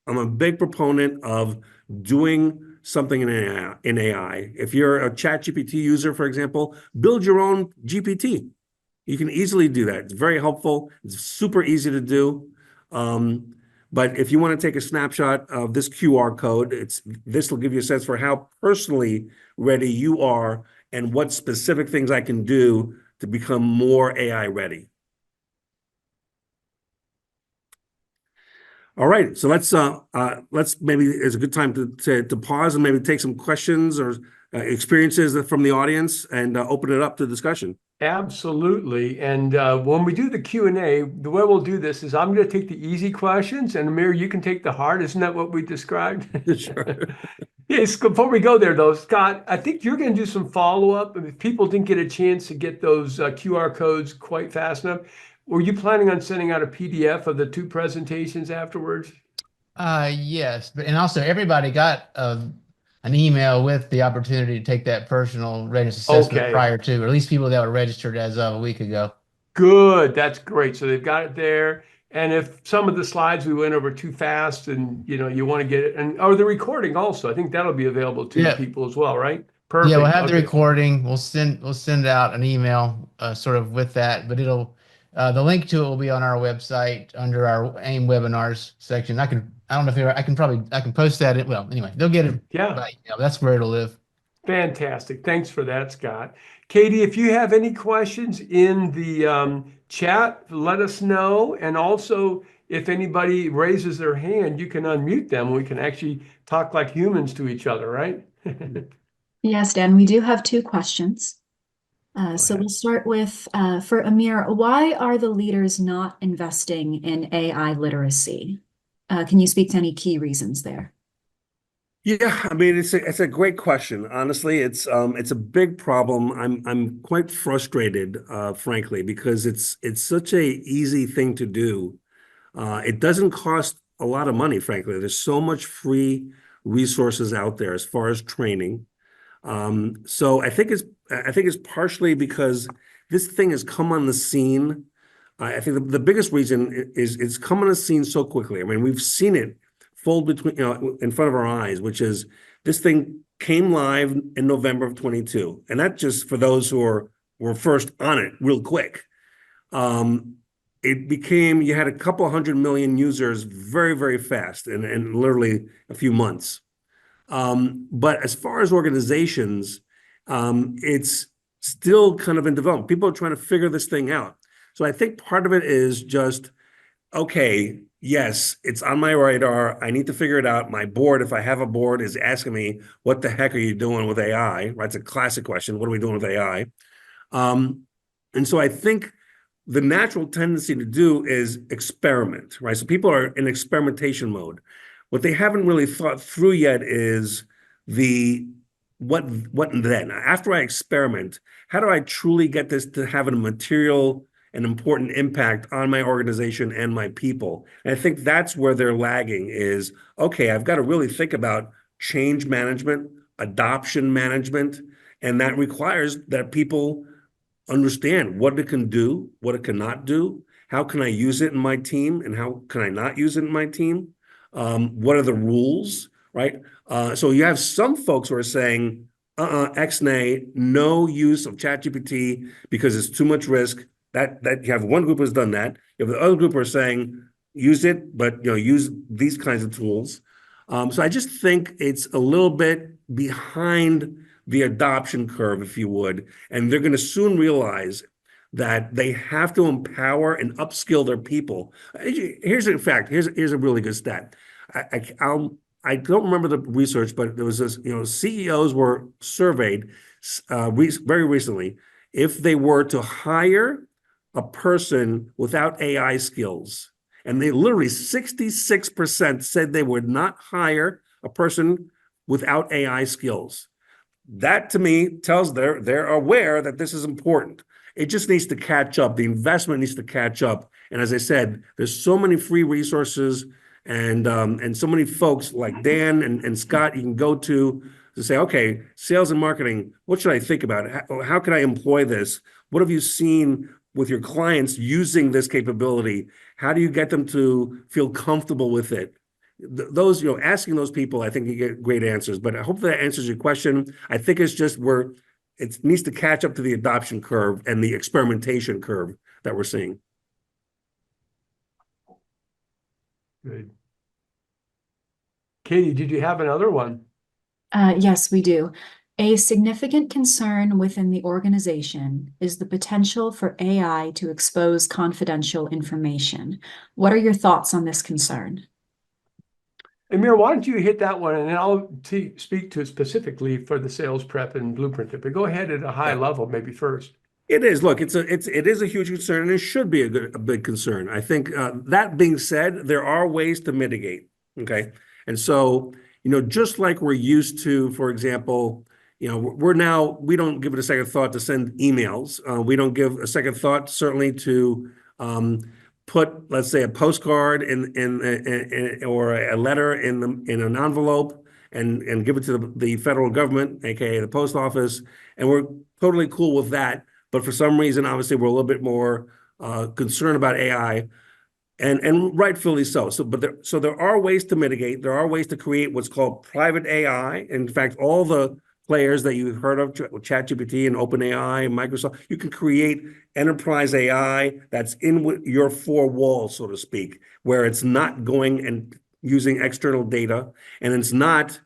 I'm a big proponent of doing something in AI. If you're a ChatGPT user, for example, build your own GPT. You can easily do that. It's very helpful. It's super easy to do. But if you want to take a snapshot of this QR code, this will give you a sense for how personally ready you are and what specific things I can do to become more AI ready. All right, so let's maybe it's a good time to pause and maybe take some questions or experiences from the audience and open it up to discussion.
Absolutely. And when we do the Q&A, the way we'll do this is I'm going to take the easy questions, and Amir, you can take the hard. Isn't that what we described?
Sure.
Yes. Before we go there, though, Scott, I think you're going to do some follow-up. If people didn't get a chance to get those QR codes quite fast enough, were you planning on sending out a PDF of the two presentations afterwards?
Yes, and also everybody got an email with the opportunity to take that personal readiness assessment
Okay.
prior to, or at least people that were registered as of a week ago.
Good. That's great. So they've got it there. And if some of the slides we went over too fast and you want to get it, and the recording also, I think that'll be available to people as well, right? Perfect.
Yeah, we'll have the
Okay.
recording. We'll send out an email sort of with that, but the link to it will be on our website under our AIM webinars section. I don't know if I can post that. Well, anyway, they'll get it.
Yeah.
By, that's where it'll live.
Fantastic. Thanks for that, Scott. Katie, if you have any questions in the chat, let us know. And also, if anybody raises their hand, you can unmute them. We can actually talk like humans to each other, right?
Yes, Dan, we do have two questions. So
ahead.
we'll start with, for Amir, why are the leaders not investing in AI literacy? Can you speak to any key reasons there?
Yeah, I mean it's a great question. Honestly, it's a big problem. I'm quite frustrated, frankly, because it's such a easy thing to do. It doesn't cost a lot of money, frankly. There's so much free resources out there as far as training. So I think it's partially because this thing has come on the scene. I think the biggest reason is it's come on the scene so quickly. I mean, we've seen it fold between, in front of our eyes, which is this thing came live in November of 22. And that just for those who were first on it real quick. It became, you had a couple 100 million users very, very fast and literally a few months. But as far as organizations, it's still kind of in development. People are trying to figure this thing out. So I think part of it is just, okay, yes, it's on my radar. I need to figure it out. My board, if I have a board, is asking me, what the heck are you doing with AI? Right? It's a classic question. What are we doing with AI? And so I think the natural tendency to do is experiment, right? So people are in experimentation mode. What they haven't really thought through yet is what then? After I experiment, how do I truly get this to have a material and important impact on my organization and my people? And I think that's where they're lagging is, okay, I've got to really think about change management, adoption management, and that requires that people understand what it can do, what it cannot do, how can I use it in my team, and how can I not use it in my team? What are the rules, right? So you have some folks who are saying, ex-nay, no use of ChatGPT because it's too much risk. That you have one group has done that. You have the other group who are saying, use it, but use these kinds of tools. So I just think it's a little bit behind the adoption curve, if you would, and they're going to soon realize that they have to empower and upskill their people. Here's a fact. Here's a really good stat. I don't remember the research, but there was this. CEOs were surveyed very recently if they were to hire a person without AI skills, and they literally 66% said they would not hire a person without AI skills. That to me tells they're aware that this is important. It just needs to catch up. The investment needs to catch up. And as I said, there's so many free resources and so many folks like Dan and Scott you can go to say, okay, sales and marketing, what should I think about? How can I employ this? What have you seen with your clients using this capability? How do you get them to feel comfortable with it? Those, asking those people, I think you get great answers. But I hope that answers your question. I think it's just it needs to catch up to the adoption curve and the experimentation curve that we're seeing.
Good. Katie, did you have another one?
Yes, we do. A significant concern within the organization is the potential for AI to expose confidential information. What are your thoughts on this concern?
Amir, why don't you hit that one, and then I'll speak to it specifically for the sales prep and blueprint. But go ahead at a high level, maybe first.
It is. Look, it is a huge concern, and it should be a big concern. I think that being said, there are ways to mitigate. Okay, and so just like we're used to, for example, we don't give it a second thought to send emails. We don't give a second thought certainly to put, let's say, a postcard or a letter in an envelope and give it to the federal government, aka the post office, and we're totally cool with that. But for some reason, obviously, we're a little bit more concerned about AI, and rightfully so. So there are ways to mitigate. There are ways to create what's called private AI. In fact, all the players that you've heard of, ChatGPT and OpenAI and Microsoft, you can create enterprise AI that's in your four walls, so to speak, where it's not going and using external data, and it's not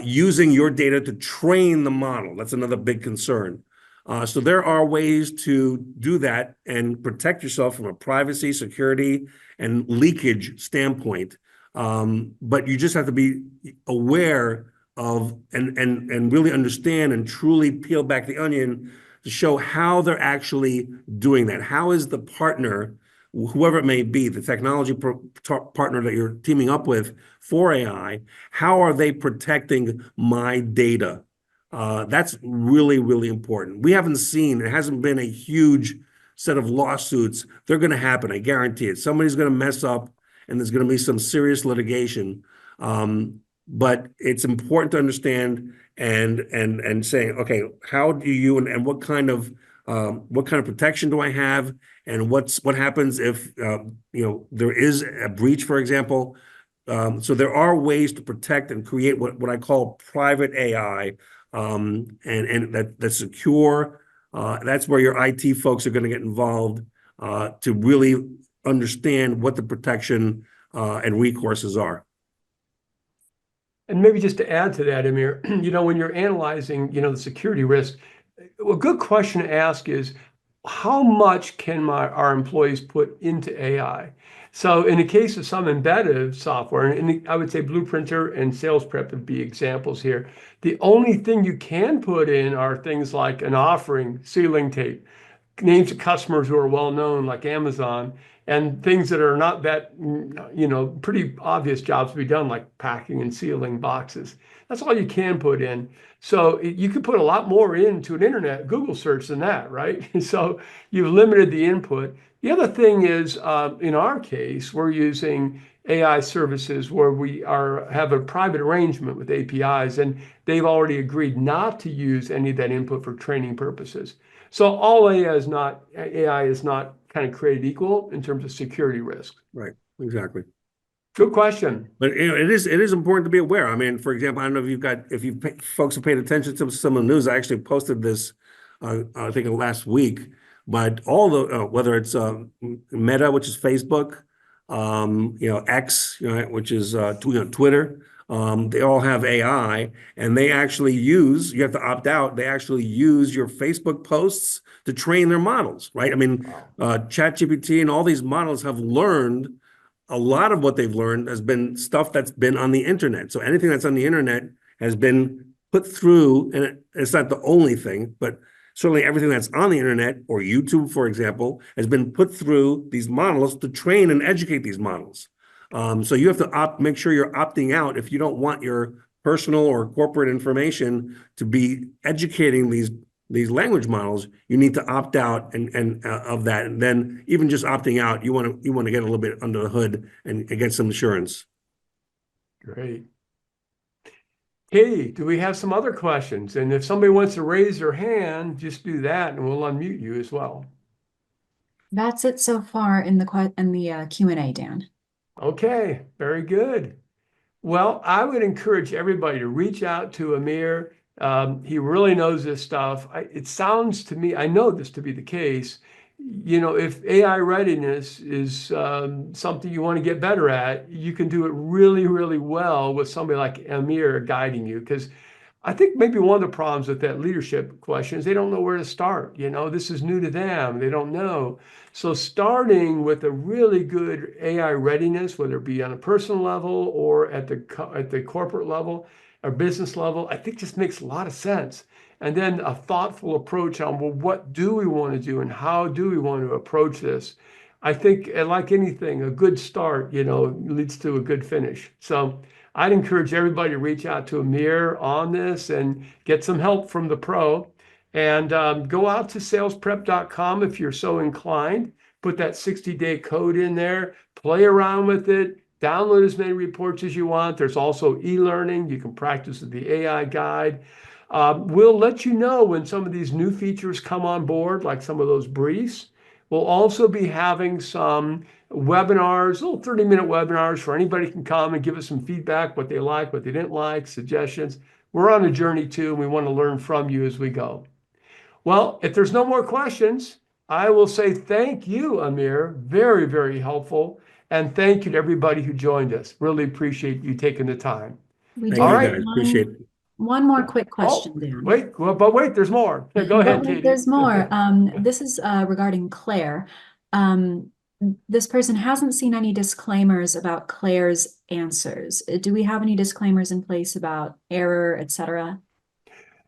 using your data to train the model. That's another big concern. So there are ways to do that and protect yourself from a privacy, security, and leakage standpoint. But you just have to be aware of and really understand and truly peel back the onion to show how they're actually doing that. How is the partner, whoever it may be, the technology partner that you're teaming up with for AI, how are they protecting my data? That's really, really important. We haven't seen, it hasn't been a huge set of lawsuits. They're going to happen, I guarantee it. Somebody's going to mess up and there's going to be some serious litigation. But it's important to understand and say, okay, how do you and what kind of protection do I have, and what happens if there is a breach, for example. So there are ways to protect and create what I call private AI, and that's secure. That's where your IT folks are going to get involved to really understand what the protection and recourses are.
And maybe just to add to that, Amir, when you're analyzing, the security risk, a good question to ask is, how much can our employees put into AI? So in the case of some embedded software, and I would say Blueprinter and Sales Prep would be examples here, the only thing you can put in are things like an offering, sealing tape, names of customers who are well known like Amazon, and things that are not that, pretty obvious jobs to be done, like packing and sealing boxes. That's all you can put in. So you could put a lot more into an internet Google search than that, right? So you've limited the input. The other thing is, in our case, we're using AI services where we have a private arrangement with APIs, and they've already agreed not to use any of that input for training purposes. So all AI is not kind of created equal in terms of security risk.
Right, exactly.
Good question.
But it is important to be aware. I mean, for example, I don't know if folks have paid attention to some of the news. I actually posted this, I think last week. But all the whether it's Meta, which is Facebook, X, which is Twitter, they all have AI, and they actually you have to opt out. They actually use your Facebook posts to train their models, right? I mean, ChatGPT and all these models have learned. A lot of what they've learned has been stuff that's been on the internet. So anything that's on the internet has been put through, and it's not the only thing, but certainly everything that's on the internet or YouTube, for example, has been put through these models to train and educate these models. So you have to make sure you're opting out if you don't want your personal or corporate information to be educating these language models, you need to opt out and of that. And then even just opting out, you want to get a little bit under the hood and get some insurance.
Great. Katie, do we have some other questions? And if somebody wants to raise their hand, just do that and we'll unmute you as well.
That's it so far in the Q&A, Dan.
Okay, very good. Well, I would encourage everybody to reach out to Amir. He really knows this stuff. It sounds to me, I know this to be the case. You know, if AI readiness is something you want to get better at, you can do it really, really well with somebody like Amir guiding you. Because I think maybe one of the problems with that leadership question is they don't know where to start. You know, this is new to them. They don't know. So starting with a really good AI readiness, whether it be on a personal level or at the corporate level or business level, I think just makes a lot of sense. And then a thoughtful approach on, well, what do we want to do and how do we want to approach this? I think, like anything, a good start, you know, leads to a good finish. So I'd encourage everybody to reach out to Amir on this and get some help from the pro. And go out to salesprep.com if you're so inclined. Put that 60-day code in there, play around with it, download as many reports as you want. There's also e-learning. You can practice with the AI guide. We'll let you know when some of these new features come on board, like some of those briefs. We'll also be having some webinars, little 30-minute webinars for anybody who can come and give us some feedback, what they like, what they didn't like, suggestions. We're on a journey too, and we want to learn from you as we go. Well, if there's no more questions, I will say thank you, Amir. Very, very helpful. And thank you to everybody who joined us. Really appreciate you taking the time.
We
Thank
do
you,
have
guys. Appreciate it.
one more quick question, Dan.
Wait, well, but wait, there's more. Go ahead,
But wait,
Katie.
there's more. This is regarding Claire. This person hasn't seen any disclaimers about Claire's answers. Do we have any disclaimers in place about error, etc.?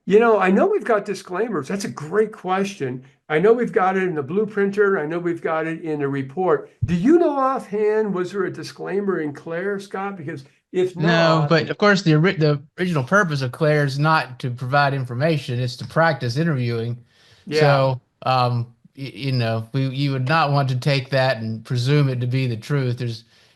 You know, I know we've got disclaimers. That's a great question. I know we've got it in the blueprinter. I know we've got it in the report. Do you know offhand, was there a disclaimer in Claire, Scott? Because if
No,
not,
but of course the original purpose of Claire is not to provide information; it's to practice interviewing.
yeah.
So, you know, you would not want to take that and presume it to be the truth.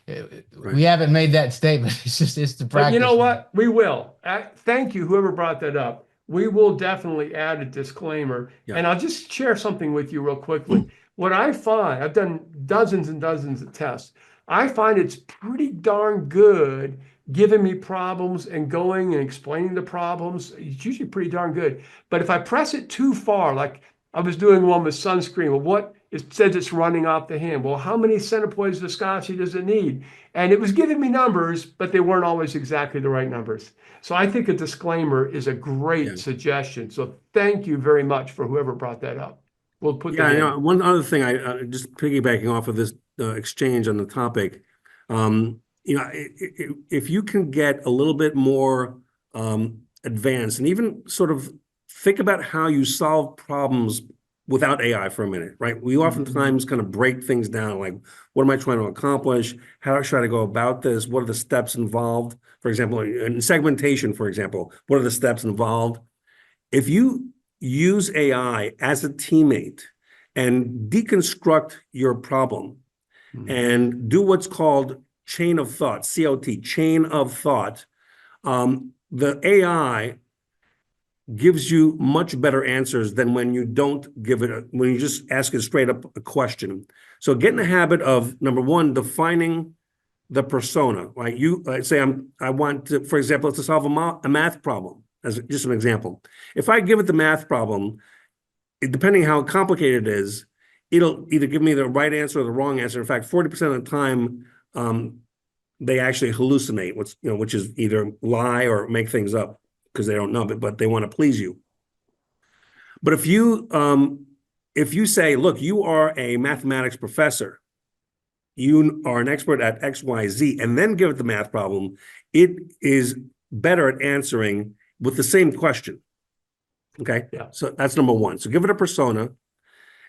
Right.
We haven't made that statement. It's the
But
practice.
you know what? We will. Thank you, whoever brought that up. We will definitely add a disclaimer.
Yeah.
And I'll just share something with you real quickly. What I find, I've done dozens and dozens of tests. I find it's pretty darn good giving me problems and going and explaining the problems. It's usually pretty darn good. But if I press it too far, like I was doing one with sunscreen, well, what it says it's running off the hand. Well, how many centipoise Viscosity does it need? And it was giving me numbers, but they weren't always exactly the right numbers. So I think a disclaimer is a great suggestion. So thank you very much for whoever brought that up. We'll put that
Yeah,
in.
you know, one other thing, I just piggybacking off of this exchange on the topic, you know, if you can get a little bit more advanced and even sort of think about how you solve problems without AI for a minute, right? We oftentimes kind of break things down, like, what am I trying to accomplish? How should I go about this? What are the steps involved? For example, in segmentation, for example, what are the steps involved? If you use AI as a teammate and deconstruct your problem and do what's called chain of thought, COT, chain of thought, the AI gives you much better answers than when you don't give it, when you just ask it straight up a question. So get in the habit of, number one, defining the persona. Like you say, I want to, for example, to solve a math problem, as just an example. If I give it the math problem, depending how complicated it is, it'll either give me the right answer or the wrong answer. In fact, 40% of the time, they actually hallucinate, which is either lie or make things up because they don't know it, but they want to please you. But if you say, look, you are a mathematics professor, you are an expert at XYZ, and then give it the math problem, it is better at answering with the same question. Okay,
Yeah.
So that's number one. So give it a persona.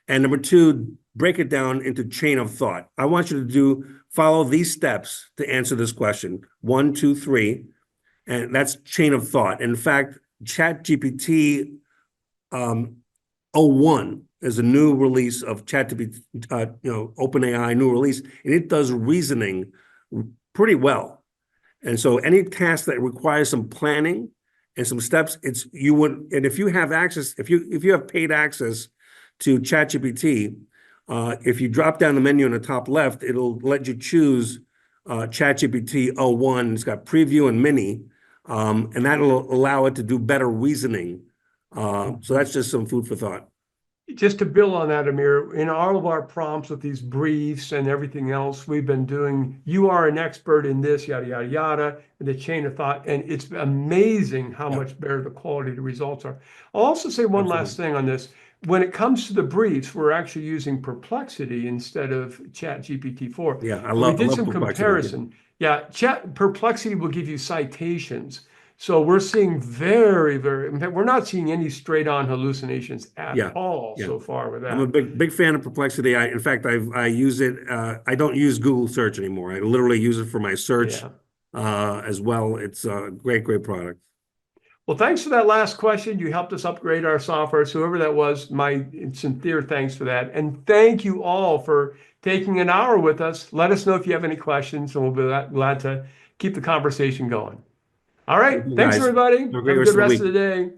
And number two, break it down into chain of thought. I want you to follow these steps to answer this question. 1, 2, 3. And that's chain of thought. In fact, ChatGPT 01 is a new release of ChatGPT, OpenAI new release, and it does reasoning pretty well. And so any task that requires some planning and some steps, and if you have access, if you have paid access to ChatGPT, if you drop down the menu in the top left, it'll let you choose ChatGPT 01. It's got preview and mini, and that'll allow it to do better reasoning. So that's just some food for thought.
Just to build on that, Amir, in all of our prompts with these briefs and everything else, we've been doing, you are an expert in this, yada, yada, yada, and the chain of thought. And it's amazing how much better the quality of the results are. I'll also say one last thing on this. When it comes to the briefs, we're actually using Perplexity instead of ChatGPT-4.
Yeah, I
We
love
did some
Perplexity.
comparison. Yeah, Perplexity will give you citations. So we're seeing very, in fact, we're not seeing any straight-on hallucinations at all so far with that.
I'm a big fan of Perplexity. In fact, I use it. I don't use Google search anymore. I literally use it for my search as well. It's a great product.
Well, thanks for that last question. You helped us upgrade our software. So whoever that was, my sincere thanks for that. And thank you all for taking an hour with us. Let us know if you have any questions, and we'll be glad to keep the conversation going. All right. Thanks, everybody. Have a good rest of the day.